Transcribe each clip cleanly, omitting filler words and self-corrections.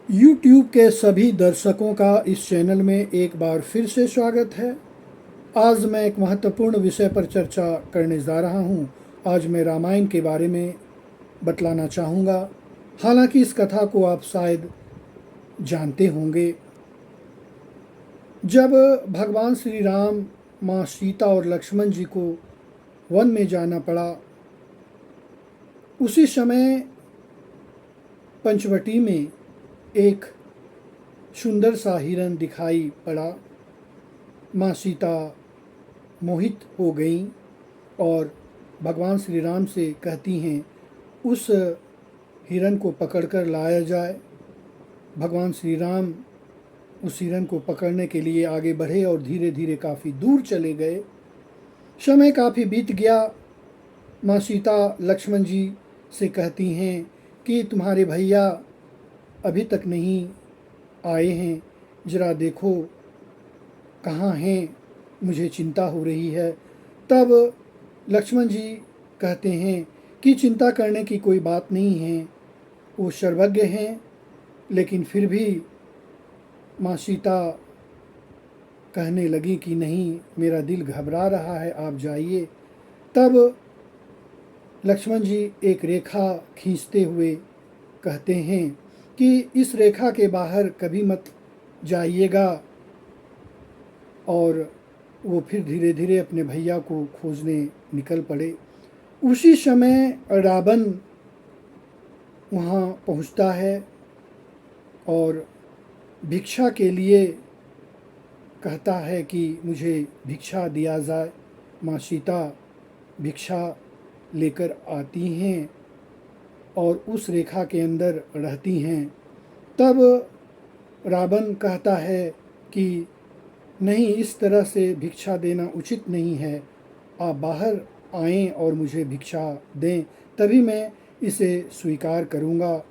YouTube के सभी दर्शकों का इस चैनल में एक बार फिर से स्वागत है। आज मैं एक महत्वपूर्ण विषय पर चर्चा करने जा रहा हूँ। आज मैं रामायण के बारे में बतलाना चाहूँगा। हालांकि इस कथा को आप शायद जानते होंगे। जब भगवान श्री राम, माँ सीता और लक्ष्मण जी को वन में जाना पड़ा, उसी समय पंचवटी में एक सुंदर सा हिरन दिखाई पड़ा। माँ सीता मोहित हो गईं और भगवान श्री राम से कहती हैं उस हिरन को पकड़कर लाया जाए। भगवान श्री राम उस हिरन को पकड़ने के लिए आगे बढ़े और धीरे धीरे काफ़ी दूर चले गए। समय काफ़ी बीत गया। माँ सीता लक्ष्मण जी से कहती हैं कि तुम्हारे भैया अभी तक नहीं आए हैं, ज़रा देखो कहाँ हैं, मुझे चिंता हो रही है। तब लक्ष्मण जी कहते हैं कि चिंता करने की कोई बात नहीं है, वो सर्वज्ञ हैं। लेकिन फिर भी माँ सीता कहने लगी कि नहीं, मेरा दिल घबरा रहा है, आप जाइए। तब लक्ष्मण जी एक रेखा खींचते हुए कहते हैं कि इस रेखा के बाहर कभी मत जाइएगा। और वो फिर धीरे धीरे अपने भैया को खोजने निकल पड़े। उसी समय रावण वहाँ पहुँचता है और भिक्षा के लिए कहता है कि मुझे भिक्षा दिया जाए। माँ सीता भिक्षा लेकर आती हैं और उस रेखा के अंदर रहती हैं। तब रावण कहता है कि नहीं, इस तरह से भिक्षा देना उचित नहीं है, आप बाहर आएं और मुझे भिक्षा दें, तभी मैं इसे स्वीकार करूँगा।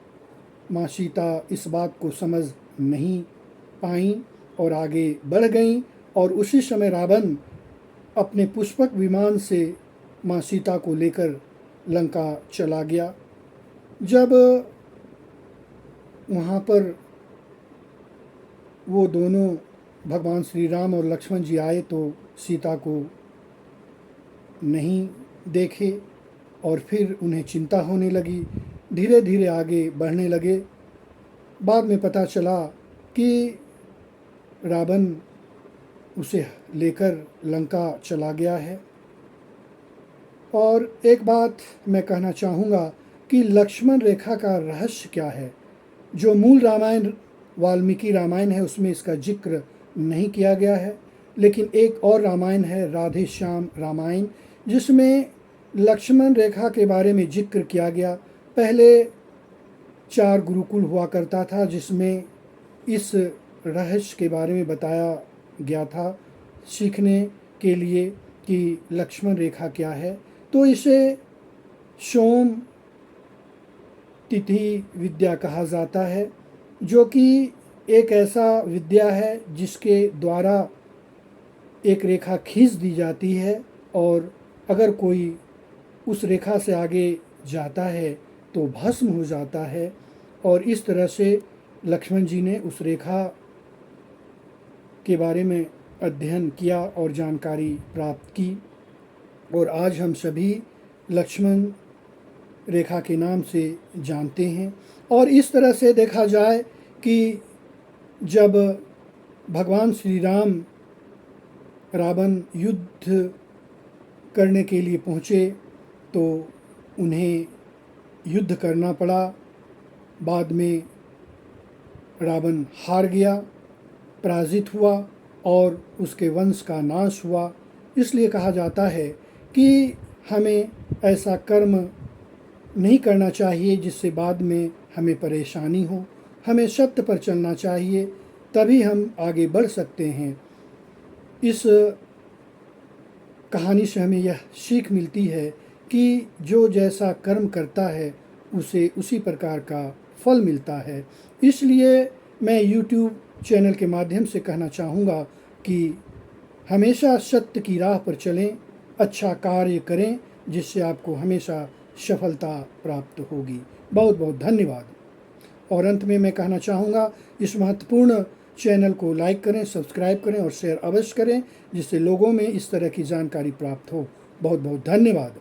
माँ सीता इस बात को समझ नहीं पाईं और आगे बढ़ गईं। और उसी समय रावण अपने पुष्पक विमान से माँ सीता को लेकर लंका चला गया। जब वहाँ पर वो दोनों भगवान श्री राम और लक्ष्मण जी आए तो सीता को नहीं देखे और फिर उन्हें चिंता होने लगी। धीरे धीरे आगे बढ़ने लगे। बाद में पता चला कि रावण उसे लेकर लंका चला गया है। और एक बात मैं कहना चाहूँगा कि लक्ष्मण रेखा का रहस्य क्या है। जो मूल रामायण वाल्मीकि रामायण है उसमें इसका जिक्र नहीं किया गया है, लेकिन एक और रामायण है राधे श्याम रामायण, जिसमें लक्ष्मण रेखा के बारे में जिक्र किया गया। पहले 4 गुरुकुल हुआ करता था जिसमें इस रहस्य के बारे में बताया गया था सीखने के लिए कि लक्ष्मण रेखा क्या है। तो इसे सोम तिथि विद्या कहा जाता है, जो कि एक ऐसा विद्या है जिसके द्वारा एक रेखा खींच दी जाती है और अगर कोई उस रेखा से आगे जाता है तो भस्म हो जाता है। और इस तरह से लक्ष्मण जी ने उस रेखा के बारे में अध्ययन किया और जानकारी प्राप्त की। और आज हम सभी लक्ष्मण रेखा के नाम से जानते हैं। और इस तरह से देखा जाए कि जब भगवान श्री राम रावण युद्ध करने के लिए पहुँचे तो उन्हें युद्ध करना पड़ा। बाद में रावण हार गया, पराजित हुआ और उसके वंश का नाश हुआ। इसलिए कहा जाता है कि हमें ऐसा कर्म नहीं करना चाहिए जिससे बाद में हमें परेशानी हो। हमें सत्य पर चलना चाहिए, तभी हम आगे बढ़ सकते हैं। इस कहानी से हमें यह सीख मिलती है कि जो जैसा कर्म करता है उसे उसी प्रकार का फल मिलता है। इसलिए मैं YouTube चैनल के माध्यम से कहना चाहूँगा कि हमेशा सत्य की राह पर चलें, अच्छा कार्य करें, जिससे आपको हमेशा सफलता प्राप्त होगी। बहुत बहुत धन्यवाद। और अंत में मैं कहना चाहूँगा, इस महत्वपूर्ण चैनल को लाइक करें, सब्सक्राइब करें और शेयर अवश्य करें, जिससे लोगों में इस तरह की जानकारी प्राप्त हो। बहुत बहुत धन्यवाद।